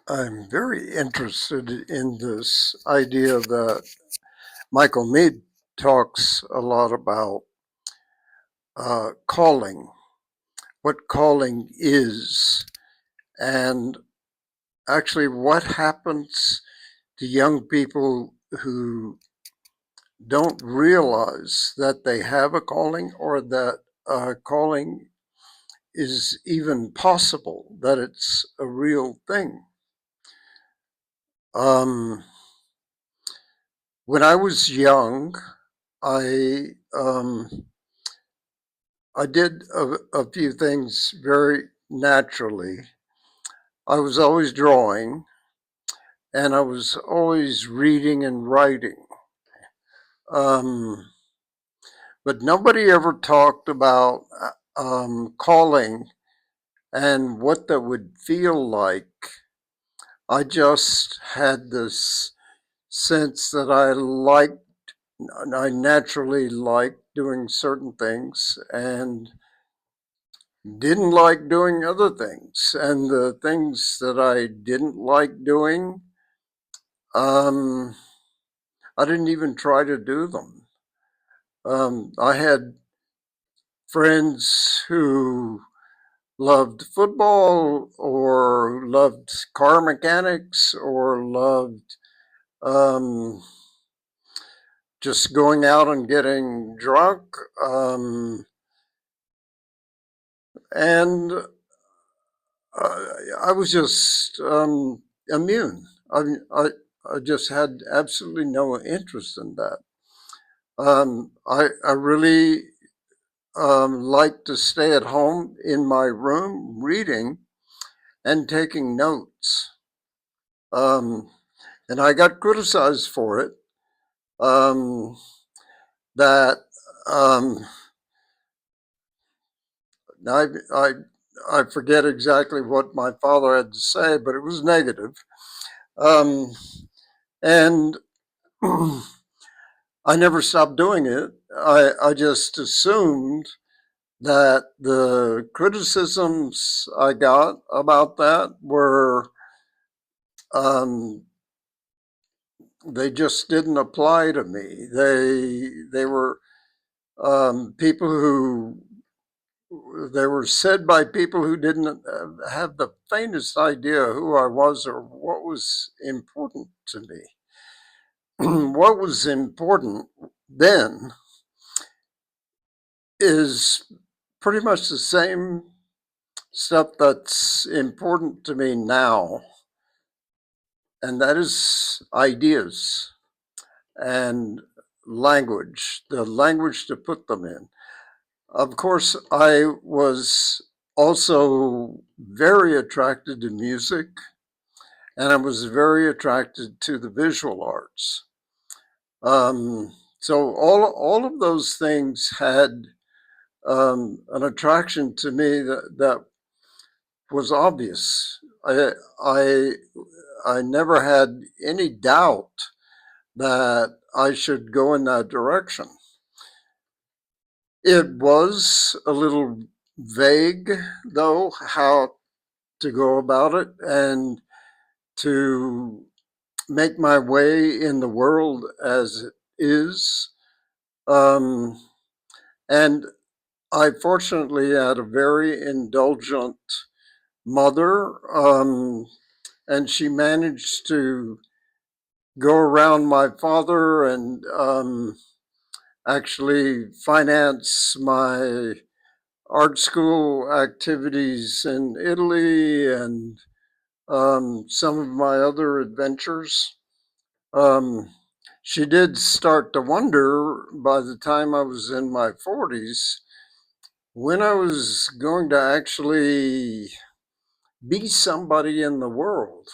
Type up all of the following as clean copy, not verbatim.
I'm very interested in this idea that Michael Mead talks a lot about calling, what calling is, and actually what happens to young people who don't realize that they have a calling or that calling is even possible, that it's a real thing. Um, when I was young, I I did a few things very naturally. I was always drawing and I was always reading and writing. Um, but nobody ever talked about calling and what that would feel like. I just had this sense that I naturally liked doing certain things and didn't like doing other things. And the things that I didn't like doing, um, I didn't even try to do them. I had friends who loved football or loved car mechanics or loved um, just going out and getting drunk. And I was just immune. I just had absolutely no interest in that. I really like to stay at home in my room reading and taking notes. Um, and I got criticized for it. Um, that um, I, I, I forget exactly what my father had to say, but it was negative. Um, and I never stopped doing it. I just assumed that the criticisms I got about that were um, they just didn't apply to me. They were people who they were said by people who didn't have the faintest idea who I was or what was important to me. What was important then is pretty much the same stuff that's important to me now, and that is ideas and language, the language to put them in. Of course, I was also very attracted to music and I was very attracted to the visual arts. So all of those things had an attraction to me that was obvious. I I never had any doubt that I should go in that direction. It was a little vague, though, how to go about it and to make my way in the world as it is. Um, and I fortunately had a very indulgent mother, and she managed to go around my father and actually finance my art school activities in Italy and some of my other adventures. Um, she did start to wonder by the time I was in my 40s when I was going to actually be somebody in the world.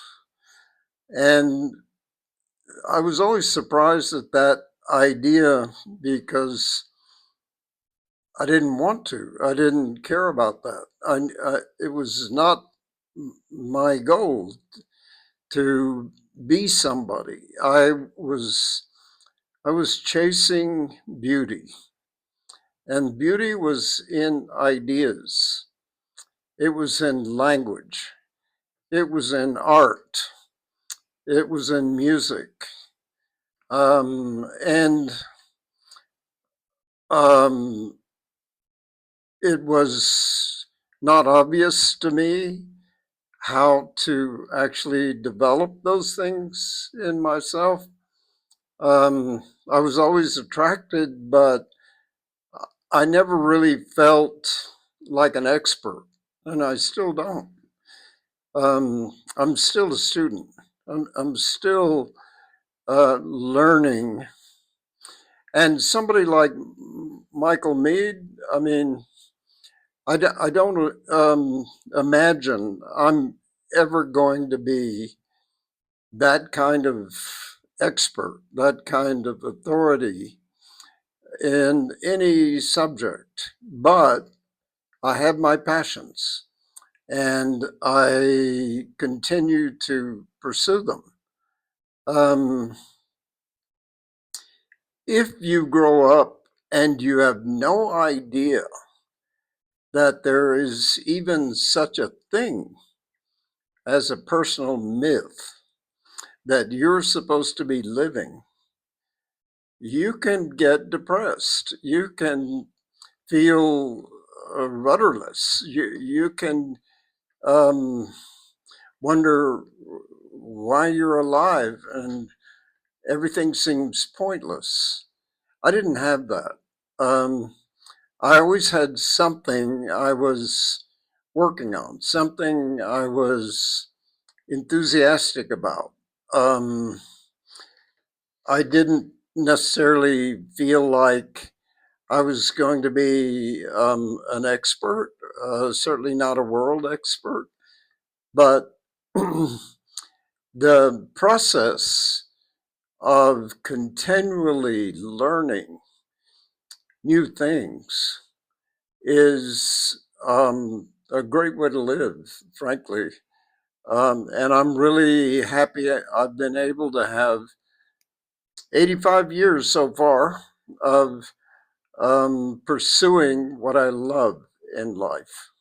And I was always surprised at that idea because I didn't want to. I didn't care about that. It was not my goal to be somebody. I was chasing beauty, and beauty was in ideas. It was in language. it was in art, it was in music. And um, it was not obvious to me how to actually develop those things in myself. I was always attracted, but I never really felt like an expert, and I still don't. I'm still a student. I'm still learning. And somebody like Michael Mead, I mean, I don't imagine I'm ever going to be that kind of expert, that kind of authority in any subject, but I have my passions and I continue to pursue them. Um, if you grow up and you have no idea that there is even such a thing as a personal myth that you're supposed to be living, you can get depressed. You can feel rudderless. You can um, wonder why you're alive and everything seems pointless. I didn't have that. Um, I always had something I was working on, something I was enthusiastic about. Um, I didn't necessarily feel like I was going to be an expert, certainly not a world expert, but the process of continually learning new things is a great way to live, frankly. And I'm really happy I've been able to have 85 years so far of pursuing what I love in life.